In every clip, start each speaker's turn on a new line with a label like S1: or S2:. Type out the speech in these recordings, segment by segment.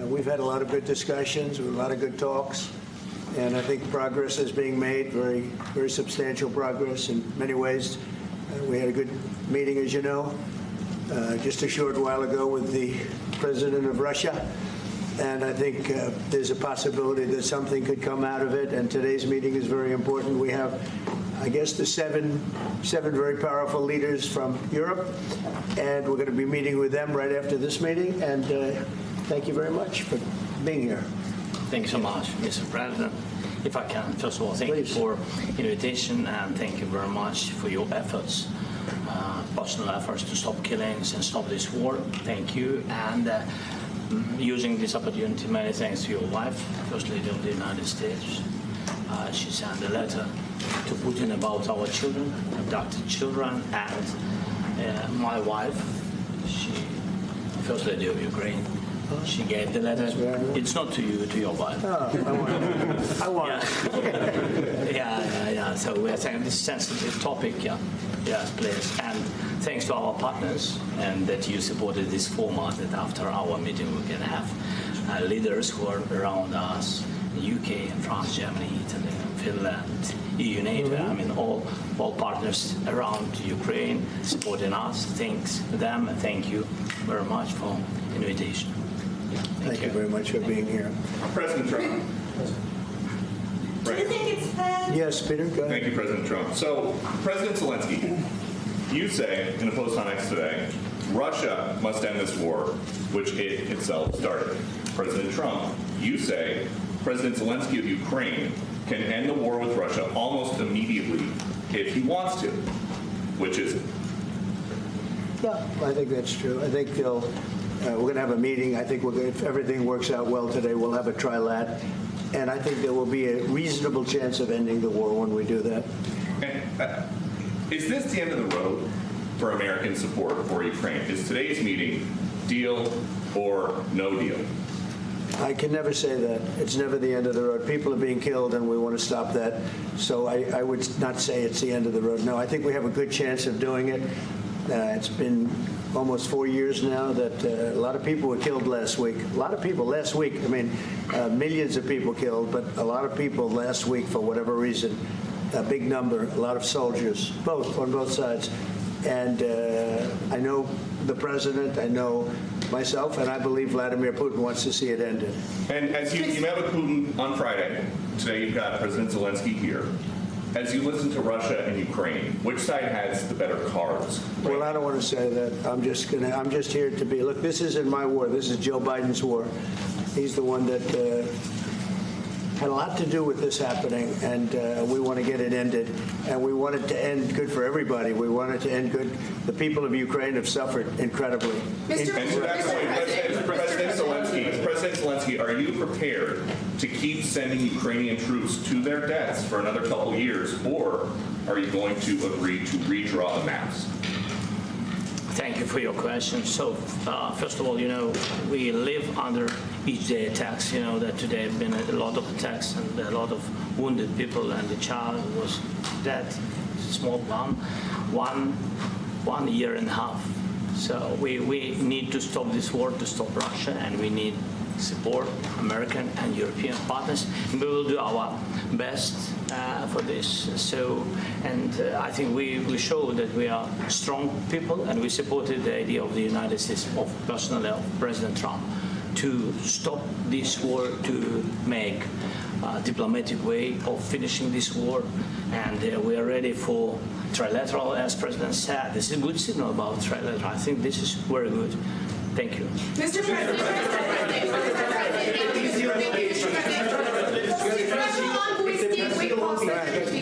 S1: We've had a lot of good discussions, a lot of good talks, and I think progress is being made, very substantial progress in many ways. We had a good meeting, as you know, just a short while ago with the president of Russia, and I think there's a possibility that something could come out of it, and today's meeting is very important. We have, I guess, the seven very powerful leaders from Europe, and we're going to be meeting with them right after this meeting, and thank you very much for being here.
S2: Thank you so much, Mr. President. If I can, first of all, thank you for invitation, and thank you very much for your efforts, personal efforts to stop killings and stop this war. Thank you. And using this opportunity, many thanks to your wife, First Lady of the United States. She sent a letter to Putin about our children, abducted children, and my wife, she, First Lady of Ukraine, she gave the letter. It's not to you, to your wife.
S1: Oh, I want it.
S2: Yeah. So we're saying this sensitive topic, yes, please. And thanks to our partners, and that you supported this format, that after our meeting we can have leaders who are around us, UK, France, Germany, Italy, Finland, EU, NATO, I mean all partners around Ukraine supporting us. Thanks to them, and thank you very much for invitation.
S1: Thank you very much for being here.
S3: President Trump.
S4: Do you think it's fair?
S1: Yes, Peter, go ahead.
S3: Thank you, President Trump. So, President Zelensky, you say in a post on X today, Russia must end this war, which it itself started. President Trump, you say President Zelensky of Ukraine can end the war with Russia almost immediately if he wants to. Which is it?
S1: Yeah, I think that's true. I think we're going to have a meeting. I think if everything works out well today, we'll have a trilat. And I think there will be a reasonable chance of ending the war when we do that.
S3: And, is this the end of the road for American support for Ukraine? Is today's meeting deal or no deal?
S1: I can never say that. It's never the end of the road. People are being killed, and we want to stop that. So I would not say it's the end of the road. No, I think we have a good chance of doing it. It's been almost 4 years now that a lot of people were killed last week. A lot of people last week. I mean, millions of people killed, but a lot of people last week for whatever reason. A big number, a lot of soldiers, on both sides. And I know the president, I know myself, and I believe Vladimir Putin wants to see it ended.
S3: And as you met with Putin on Friday, today you've got President Zelensky here. As you listen to Russia and Ukraine, which side has the better cards?
S1: Well, I don't want to say that. I'm just here to be. Look, this isn't my war. This is Joe Biden's war. He's the one that had a lot to do with this happening, and we want to get it ended. And we want it to end good for everybody. We want it to end good. The people of Ukraine have suffered incredibly.
S3: President Zelensky, are you prepared to keep sending Ukrainian troops to their deaths for another couple years, or are you going to agree to redraw the maps?
S2: Thank you for your question. So, first of all, we live under each day attacks. You know that today have been a lot of attacks and a lot of wounded people, and the child was dead, small one year and a half. So we need to stop this war, to stop Russia, and we need support American and European partners. And we will do our best for this. So, and I think we show that we are strong people, and we supported the idea of the United States, of personally of President Trump, to stop this war, to make a diplomatic way of finishing this war. And we are ready for trilateral, as President said. This is a good signal about trilateral. I think this is very good. Thank you.
S4: Mr.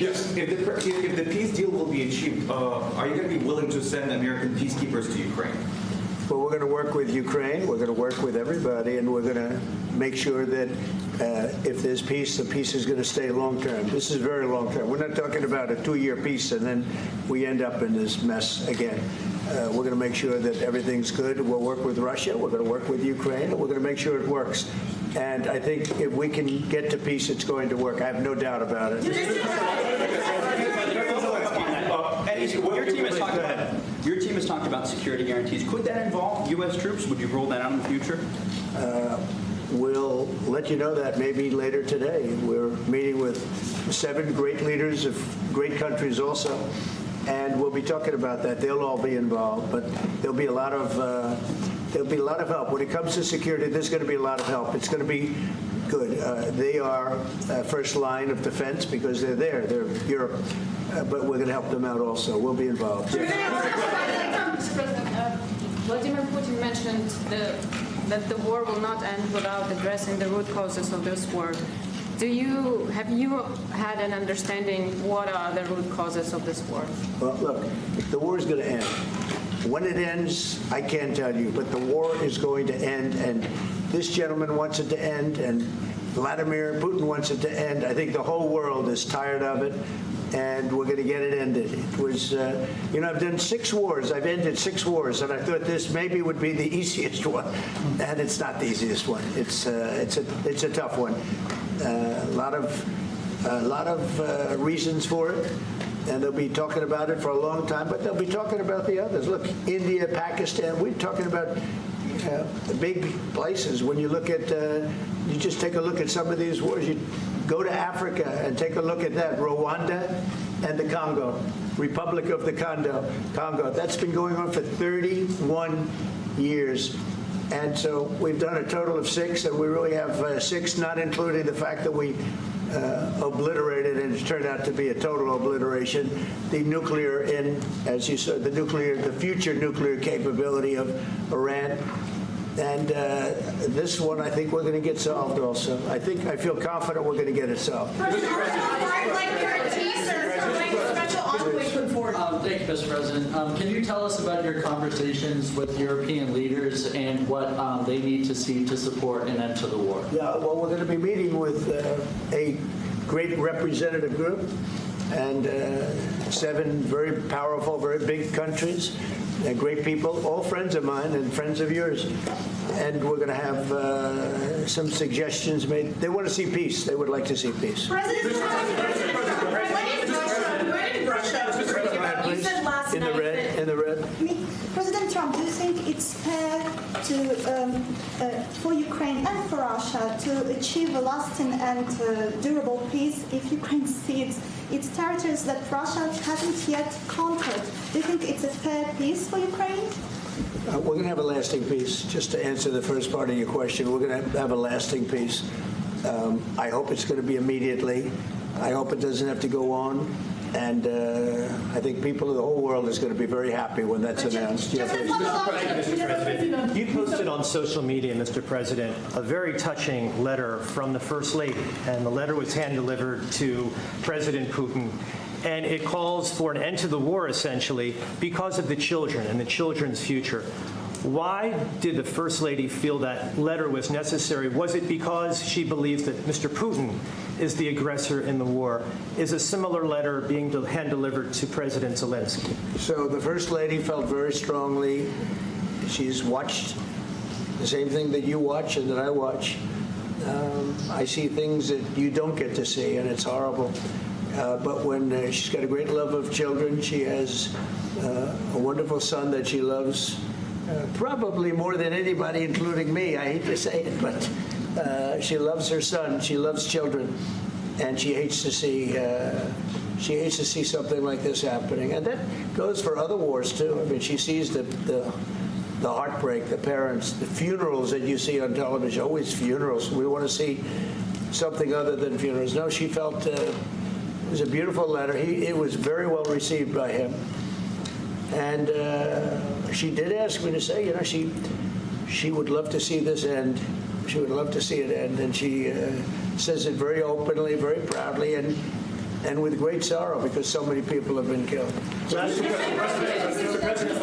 S5: Yes, if the peace deal will be achieved, are you going to be willing to send American peacekeepers to Ukraine?
S1: Well, we're going to work with Ukraine. We're going to work with everybody, and we're going to make sure that if there's peace, the peace is going to stay long-term. This is very long-term. We're not talking about a 2-year peace, and then we end up in this mess again. We're going to make sure that everything's good. We'll work with Russia. We're going to work with Ukraine, and we're going to make sure it works. And I think if we can get to peace, it's going to work. I have no doubt about it.
S6: Your team has talked about security guarantees. Could that involve U.S. troops? Would you roll that out in the future?
S1: let you know that maybe later today. We're meeting with 7 great leaders of great countries also, and we'll be talking about that. They'll all be involved, but there'll be a lot of help. When it comes to security, there's going to be a lot of help. It's going to be good. They are first line of defense because they're there. They're Europe. But we're going to help them out also. We'll be involved.
S6: Mr. President, Vladimir Putin mentioned that the war will not end without addressing the root causes of this war. Have you had an understanding what are the root causes of this war?
S1: Well, look, the war is going to end. When it ends, I can't tell you, but the war is going to end, and this gentleman wants it to end, and Vladimir Putin wants it to end. I think the whole world is tired of it, and we're going to get it ended. It was, I've done 6 wars. I've ended 6 wars, and I thought this maybe would be the easiest one, and it's not the easiest one. It's a tough one. A lot of reasons for it, and they'll be talking about it for a long time, but they'll be talking about the others. Look, India, Pakistan, we're talking about the big places. When you look at, you just take a look at some of these wars. You go to Africa and take a look at that. Rwanda and the Congo, Republic of the Congo. That's been going on for 31 years. And so we've done a total of 6, and we really have 6, not including the fact that we obliterated, and it turned out to be a total obliteration, the nuclear, as you said, the future nuclear capability of Iran. And this one, I think we're going to get solved also. I feel confident we're going to get it solved.
S7: Thank you, Mr. President. Can you tell us about your conversations with European leaders and what they need to see to support an end to the war?
S1: Yeah, well, we're going to be meeting with a great representative group and 7 very powerful, very big countries, great people, all friends of mine and friends of yours. And we're going to have some suggestions made. They want to see peace. They would like to see peace.
S4: President Trump, you said last night that-
S1: In the red.
S8: President Trump, do you think it's fair for Ukraine and for Russia to achieve a lasting and durable peace if Ukraine cedes its territories that Russia hasn't yet conquered? Do you think it's a fair peace for Ukraine?
S1: We're going to have a lasting peace. Just to answer the first part of your question, we're going to have a lasting peace. I hope it's going to be immediately. I hope it doesn't have to go on. And I think people of the whole world is going to be very happy when that's announced.
S9: You posted on social media, Mr. President, a very touching letter from the First Lady, and the letter was hand-delivered to President Putin. And it calls for an end to the war, essentially, because of the children and the children's future. Why did the First Lady feel that letter was necessary? Was it because she believes that Mr. Putin is the aggressor in the war? Is a similar letter being hand-delivered to President Zelensky?
S1: So the First Lady felt very strongly. She's watched the same thing that you watch and that I watch. I see things that you don't get to see, and it's horrible. But when she's got a great love of children, she has a wonderful son that she loves, probably more than anybody, including me. I hate to say it, but she loves her son. She loves children, and she hates to see something like this happening. And that goes for other wars too. I mean, she sees the heartbreak, the parents, the funerals that you see on television. Always funerals. We want to see something other than funerals. No, she felt. It was a beautiful letter. It was very well received by him. And she did ask me to say, she would love to see this end. She would love to see it end. And she says it very openly, very proudly, and with great sorrow because so many people have been killed.
S9: Mr. President,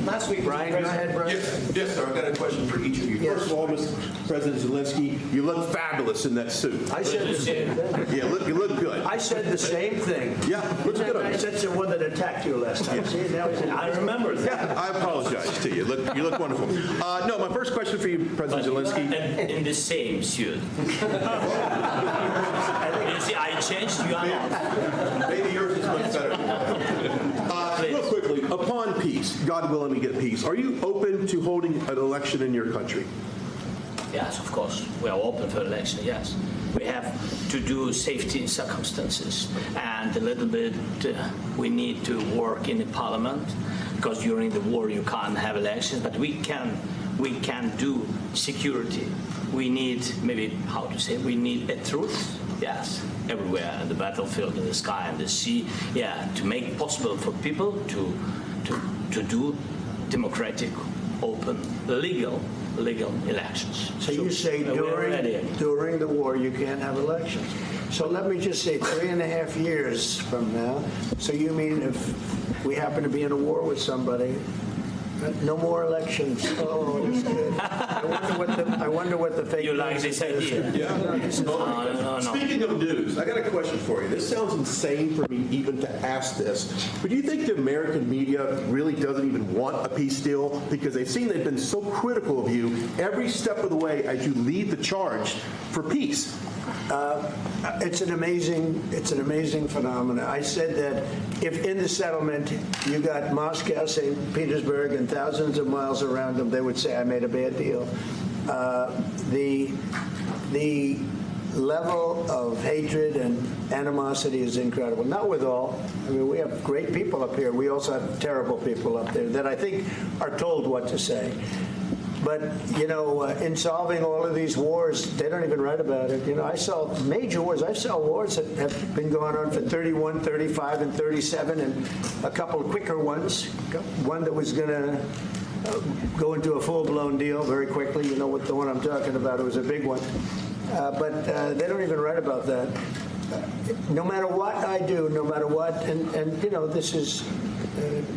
S9: last week,
S1: Brian, go ahead, Brian.
S10: Yes, sir. I've got a question for each of you.
S1: Yes.
S10: First of all, Mr. President Zelensky, you look fabulous in that suit.
S1: I said the same thing.
S10: Yeah, you look good.
S1: I said the same thing.
S10: Yeah, looks good on
S1: I
S10: you.
S1: said to the one that attacked you last time. See, now he said, I remember that.
S10: Yeah, I apologize to you. You look wonderful. No, my first question for you, President Zelensky.
S2: In the same suit. You see, I changed you are not.
S10: Maybe yours is much better. Real quickly, upon peace, God willing we get peace, are you open to holding an election in your country?
S2: Yes, of course. We are open for election, yes. We have to do safety circumstances, and a little bit we need to work in the parliament, because during the war you can't have elections, but we can do security. We need, maybe, how to say, we need a truth, yes, everywhere, in the battlefield, in the sky, in the sea, yeah, to make possible for people to do democratic, open, legal elections.
S1: So you say during the war you can't have elections. So let me just say 3.5 years from now. So you mean if we happen to be in a war with somebody, no more elections? Oh, that's good. I wonder what the fake
S2: You like
S1: news
S2: this
S1: is.
S2: idea?
S10: Yeah.
S2: No.
S10: Speaking of news, I got a question for you. This sounds insane for me even to ask this, but do you think the American media really doesn't even want a peace deal because they've seen they've been so critical of you every step of the way as you lead the charge for peace?
S1: It's an amazing phenomenon. I said that if in the settlement you got Moscow, St. Petersburg, and thousands of miles around them, they would say I made a bad deal. The level of hatred and animosity is incredible. Not with all. I mean, we have great people up here. We also have terrible people up there that I think are told what to say. But, you know, in solving all of these wars, they don't even write about it. You know, I saw major wars. I saw wars that have been going on for 31, 35, and 37, and a couple of quicker ones. One that was going to go into a full-blown deal very quickly. You know what the one I'm talking about. It was a big one. But they don't even write about that. No matter what I do, no matter what, and you know, this is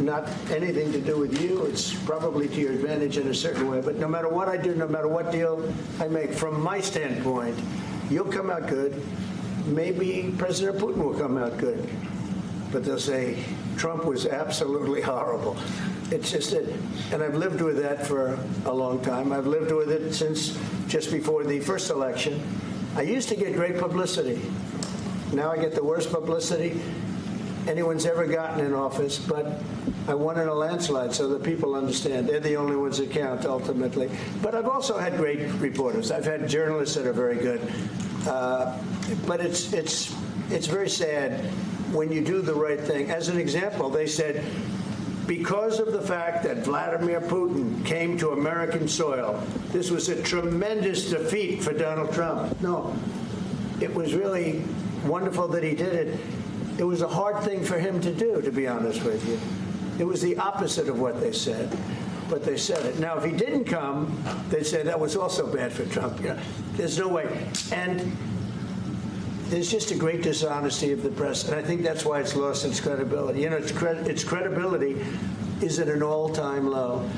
S1: not anything to do with you. It's probably to your advantage in a certain way. But no matter what I do, no matter what deal I make, from my standpoint, you'll come out good. Maybe President Putin will come out good. But they'll say, Trump was absolutely horrible. It's just that, and I've lived with that for a long time. I've lived with it since just before the first election. I used to get great publicity. Now I get the worst publicity anyone's ever gotten in office, but I won in a landslide, so the people understand. They're the only ones that count, ultimately. But I've also had great reporters. I've had journalists that are very good. But it's very sad when you do the right thing. As an example, they said, because of the fact that Vladimir Putin came to American soil, this was a tremendous defeat for Donald Trump. No, it was really wonderful that he did it. It was a hard thing for him to do, to be honest with you. It was the opposite of what they said, but they said it. Now, if he didn't come, they'd say that was also bad for Trump. You know, there's no way. And there's just a great dishonesty of the press, and I think that's why it's lost its credibility. You know, its credibility is at an all-time low.